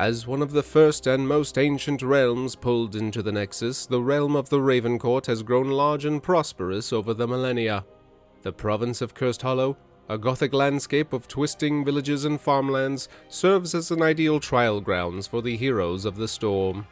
As one of the first and most ancient realms pulled into the Nexus, the realm of the Raven Court has grown large and prosperous over the millennia. The province of Cursed Hollow, a gothic landscape of twisting villages and farmlands, serves as an ideal trial grounds for the heroes of the storm.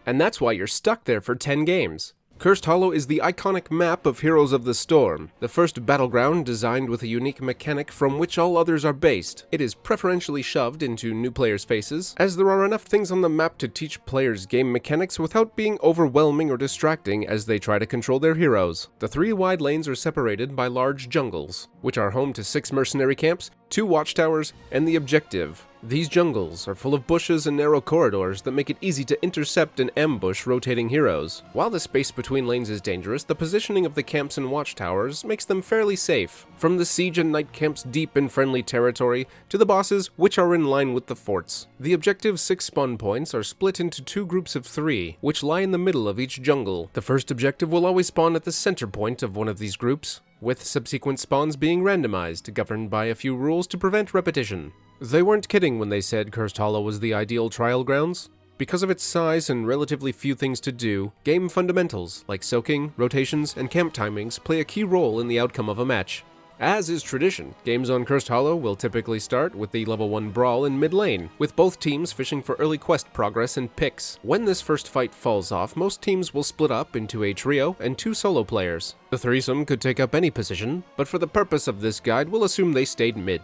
And that's why you're stuck there for 10 games. Cursed Hollow is the iconic map of Heroes of the Storm, the first battleground designed with a unique mechanic from which all others are based. It is preferentially shoved into new players' faces, as there are enough things on the map to teach players game mechanics without being overwhelming or distracting as they try to control their heroes. The 3 wide lanes are separated by large jungles, which are home to 6 mercenary camps, 2 watchtowers, and the objective. These jungles are full of bushes and narrow corridors that make it easy to intercept and ambush rotating heroes. While the space between lanes is dangerous, the positioning of the camps and watchtowers makes them fairly safe. From the siege and night camps deep in friendly territory, to the bosses, which are in line with the forts. The objective's 6 spawn points are split into 2 groups of 3, which lie in the middle of each jungle. The first objective will always spawn at the center point of one of these groups, with subsequent spawns being randomized, governed by a few rules to prevent repetition. They weren't kidding when they said Cursed Hollow was the ideal trial grounds. Because of its size and relatively few things to do, game fundamentals like soaking, rotations, and camp timings play a key role in the outcome of a match. As is tradition, games on Cursed Hollow will typically start with the level 1 brawl in mid lane, with both teams fishing for early quest progress and picks. When this first fight falls off, most teams will split up into a trio and 2 solo players. The threesome could take up any position, but for the purpose of this guide, we'll assume they stayed mid.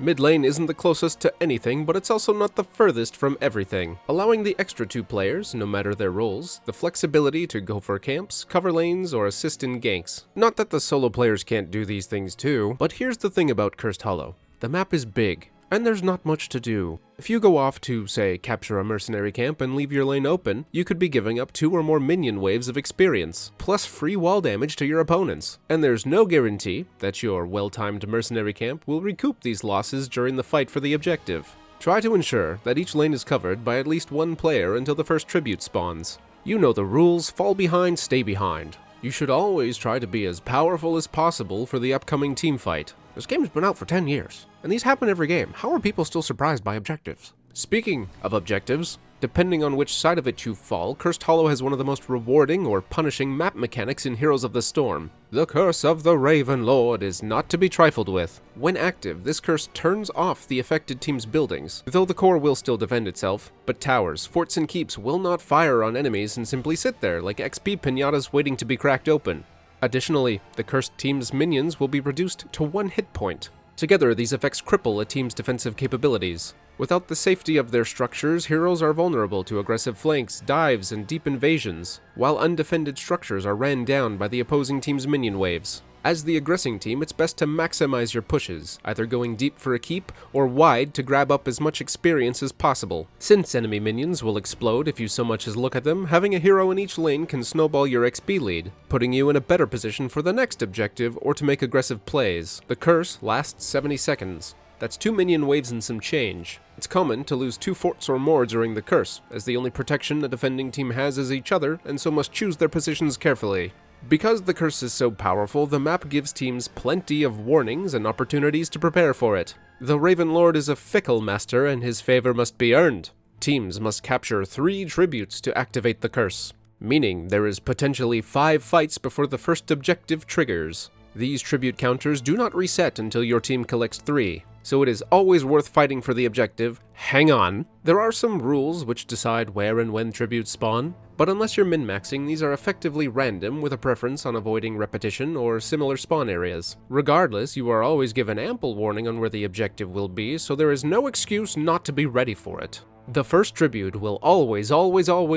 Mid lane isn't the closest to anything, but it's also not the furthest from everything, allowing the extra 2 players, no matter their roles, the flexibility to go for camps, cover lanes, or assist in ganks. Not that the solo players can't do these things too, but here's the thing about Cursed Hollow. The map is big, and there's not much to do. If you go off to, say, capture a mercenary camp and leave your lane open, you could be giving up 2 or more minion waves of experience, plus free wall damage to your opponents. And there's no guarantee that your well-timed mercenary camp will recoup these losses during the fight for the objective. Try to ensure that each lane is covered by at least 1 player until the first tribute spawns. You know the rules, fall behind, stay behind. You should always try to be as powerful as possible for the upcoming team fight. This game's been out for 10 years, and these happen every game. How are people still surprised by objectives? Speaking of objectives, depending on which side of it you fall, Cursed Hollow has one of the most rewarding or punishing map mechanics in Heroes of the Storm. The Curse of the Raven Lord is not to be trifled with. When active, this curse turns off the affected team's buildings, though the core will still defend itself, but towers, forts, and keeps will not fire on enemies and simply sit there like XP pinatas waiting to be cracked open. Additionally, the cursed team's minions will be reduced to 1 hit point. Together, these effects cripple a team's defensive capabilities. Without the safety of their structures, heroes are vulnerable to aggressive flanks, dives, and deep invasions, while undefended structures are ran down by the opposing team's minion waves. As the aggressing team, it's best to maximize your pushes, either going deep for a keep or wide to grab up as much experience as possible. Since enemy minions will explode if you so much as look at them, having a hero in each lane can snowball your XP lead, putting you in a better position for the next objective or to make aggressive plays. The curse lasts 70 seconds. That's 2 minion waves and some change. It's common to lose 2 forts or more during the curse, as the only protection a defending team has is each other, and so must choose their positions carefully. Because the curse is so powerful, the map gives teams plenty of warnings and opportunities to prepare for it. The Raven Lord is a fickle master, and his favor must be earned. Teams must capture 3 tributes to activate the curse, meaning there is potentially 5 fights before the first objective triggers. These tribute counters do not reset until your team collects 3, so it is always worth fighting for the objective. Hang on! There are some rules which decide where and when tributes spawn, but unless you're min-maxing, these are effectively random with a preference on avoiding repetition or similar spawn areas. Regardless, you are always given ample warning on where the objective will be, so there is no excuse not to be ready for it. The first tribute will always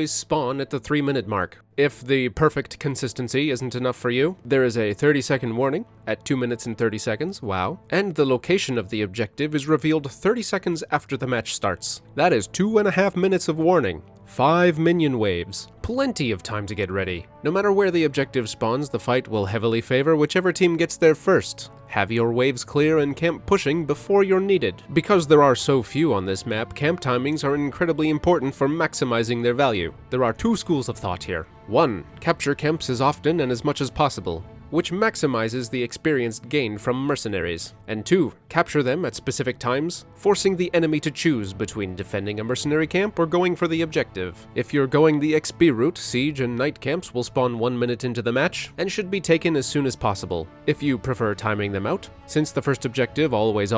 spawn at the 3-minute mark. If the perfect consistency isn't enough for you, there is a 30-second warning at 2 minutes and 30 seconds, wow, and the location of the objective is revealed 30 seconds after the match starts. That is 2.5 minutes of warning. 5 minion waves. Plenty of time to get ready. No matter where the objective spawns, the fight will heavily favor whichever team gets there first. Have your waves clear and camp pushing before you're needed. Because there are so few on this map, camp timings are incredibly important for maximizing their value. There are 2 schools of thought here. 1. Capture camps as often and as much as possible. which maximizes the experience gained from mercenaries. And 2. Capture them at specific times, forcing the enemy to choose between defending a mercenary camp or going for the objective. If you're going the XP route, siege and night camps will spawn 1 minute into the match and should be taken as soon as possible. If you prefer timing them out, since the first objective always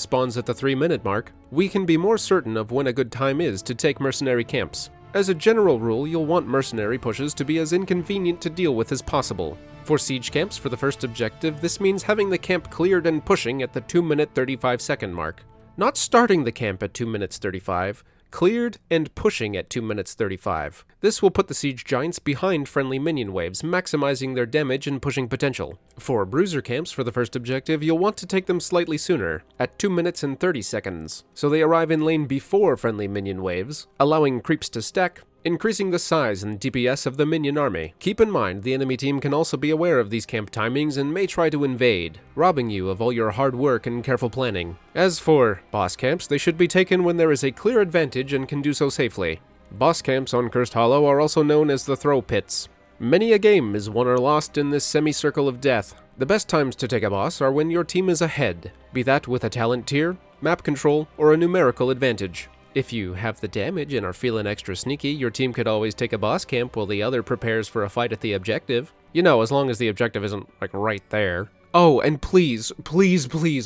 spawns at the 3-minute mark, we can be more certain of when a good time is to take mercenary camps. As a general rule, you'll want mercenary pushes to be as inconvenient to deal with as possible. For siege camps for the first objective, this means having the camp cleared and pushing at the 2-minute 35-second mark. Not starting the camp at 2 minutes 35, cleared and pushing at 2 minutes 35. This will put the siege giants behind friendly minion waves, maximizing their damage and pushing potential. For bruiser camps for the first objective, you'll want to take them slightly sooner, at 2 minutes and 30 seconds, so they arrive in lane before friendly minion waves, allowing creeps to stack, increasing the size and DPS of the minion army. Keep in mind, the enemy team can also be aware of these camp timings and may try to invade, robbing you of all your hard work and careful planning. As for boss camps, they should be taken when there is a clear advantage and can do so safely. Boss camps on Cursed Hollow are also known as the throw pits. Many a game is won or lost in this semicircle of death. The best times to take a boss are when your team is ahead, be that with a talent tier, map control, or a numerical advantage. If you have the damage and are feeling extra sneaky, your team could always take a boss camp while the other prepares for a fight at the objective. You know, as long as the objective isn't, like, right there. Oh, and please,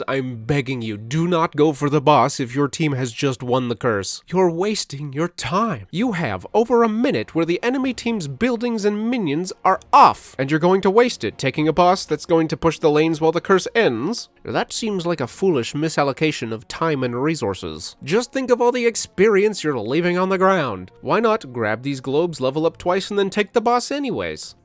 I'm begging you, do not go for the boss if your team has just won the curse. You're wasting your time. You have over a minute where the enemy team's buildings and minions are off, and you're going to waste it taking a boss that's going to push the lanes while the curse ends? That seems like a foolish misallocation of time and resources. Just think of all the experience you're leaving on the ground. Why not grab these globes, level up twice, and then take the boss anyways?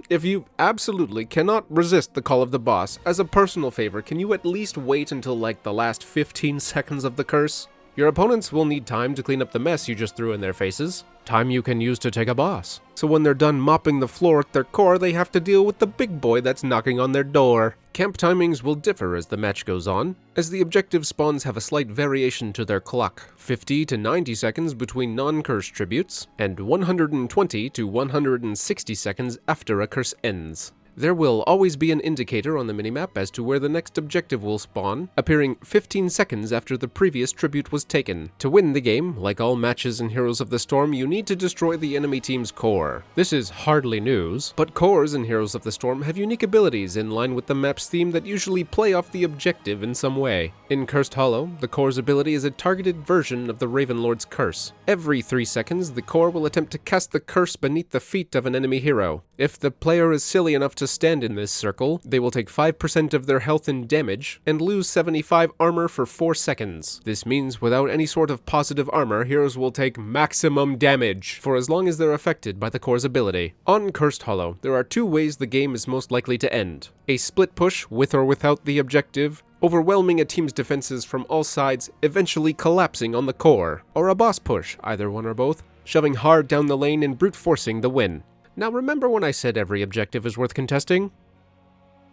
If you absolutely cannot resist the call of the boss, as a personal favor, can you at least wait until like the last 15 seconds of the curse? Your opponents will need time to clean up the mess you just threw in their faces. Time you can use to take a boss. So when they're done mopping the floor at their core, they have to deal with the big boy that's knocking on their door. Camp timings will differ as the match goes on, as the objective spawns have a slight variation to their clock, 50 to 90 seconds between non-curse tributes, and 120 to 160 seconds after a curse ends. There will always be an indicator on the minimap as to where the next objective will spawn, appearing 15 seconds after the previous tribute was taken. To win the game, like all matches in Heroes of the Storm, you need to destroy the enemy team's core. This is hardly news, but cores in Heroes of the Storm have unique abilities in line with the map's theme that usually play off the objective in some way. In Cursed Hollow, the core's ability is a targeted version of the Raven Lord's curse. Every 3 seconds, the core will attempt to cast the curse beneath the feet of an enemy hero. If the player is silly enough to stand in this circle, they will take 5% of their health and damage, and lose 75 armor for 4 seconds. This means without any sort of positive armor, heroes will take maximum damage for as long as they're affected by the core's ability. On Cursed Hollow, there are 2 ways the game is most likely to end. A split push with or without the objective, overwhelming a team's defenses from all sides, eventually collapsing on the core, or a boss push, either one or both, shoving hard down the lane and brute forcing the win. Now remember when I said every objective is worth contesting?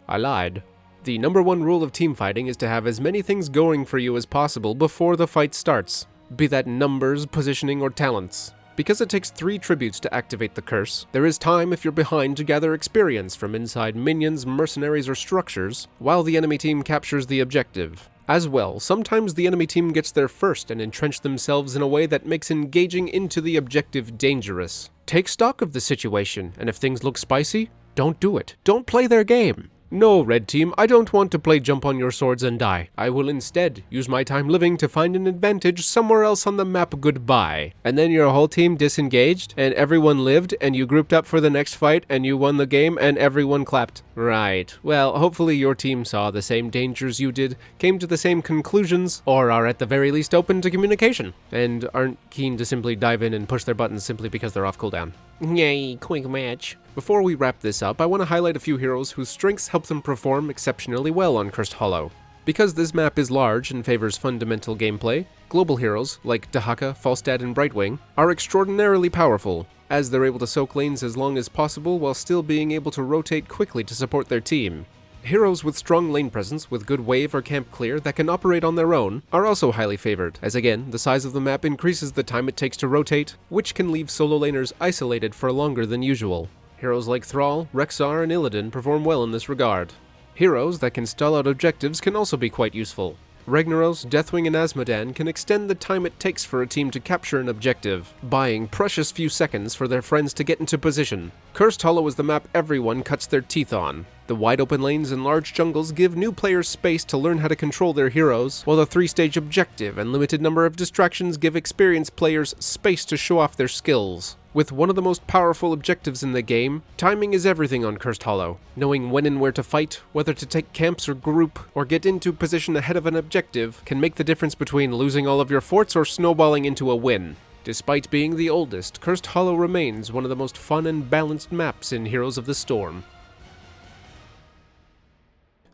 I lied. The #1 rule of teamfighting is to have as many things going for you as possible before the fight starts, be that numbers, positioning, or talents. Because it takes 3 tributes to activate the curse, there is time if you're behind to gather experience from inside minions, mercenaries, or structures, while the enemy team captures the objective. As well, sometimes the enemy team gets there first and entrench themselves in a way that makes engaging into the objective dangerous. Take stock of the situation, and if things look spicy, don't do it. Don't play their game. No, Red Team, I don't want to play jump on your swords and die. I will instead use my time living to find an advantage somewhere else on the map. Goodbye. And then your whole team disengaged, and everyone lived, and you grouped up for the next fight, and you won the game, and everyone clapped. Right. Well, hopefully your team saw the same dangers you did, came to the same conclusions, or are at the very least open to communication, and aren't keen to simply dive in and push their buttons simply because they're off cooldown. Yay, quick match. Before we wrap this up, I want to highlight a few heroes whose strengths help them perform exceptionally well on Cursed Hollow. Because this map is large and favors fundamental gameplay, global heroes like Dahaka, Falstad, and Brightwing are extraordinarily powerful, as they're able to soak lanes as long as possible while still being able to rotate quickly to support their team. Heroes with strong lane presence with good wave or camp clear that can operate on their own are also highly favored, as again, the size of the map increases the time it takes to rotate, which can leave solo laners isolated for longer than usual. Heroes like Thrall, Rexxar, and Illidan perform well in this regard. Heroes that can stall out objectives can also be quite useful. Ragnaros, Deathwing, and Azmodan can extend the time it takes for a team to capture an objective, buying precious few seconds for their friends to get into position. Cursed Hollow is the map everyone cuts their teeth on. The wide open lanes and large jungles give new players space to learn how to control their heroes, while the 3-stage objective and limited number of distractions give experienced players space to show off their skills. With one of the most powerful objectives in the game, timing is everything on Cursed Hollow. Knowing when and where to fight, whether to take camps or group, or get into position ahead of an objective, can make the difference between losing all of your forts or snowballing into a win. Despite being the oldest, Cursed Hollow remains one of the most fun and balanced maps in Heroes of the Storm.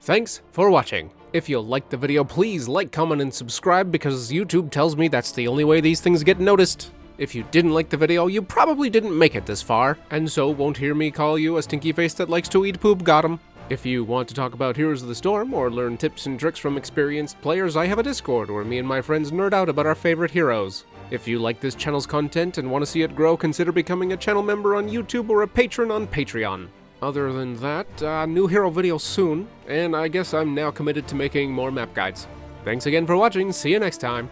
Thanks for watching. If you liked the video, please like, comment, and subscribe because YouTube tells me that's the only way these things get noticed. If you didn't like the video, you probably didn't make it this far, and so won't hear me call you a stinky face that likes to eat poop, got 'em. If you want to talk about Heroes of the Storm or learn tips and tricks from experienced players, I have a Discord where me and my friends nerd out about our favorite heroes. If you like this channel's content and want to see it grow, consider becoming a channel member on YouTube or a patron on Patreon. Other than that, new hero video soon, and I guess I'm now committed to making more map guides. Thanks again for watching, see you next time.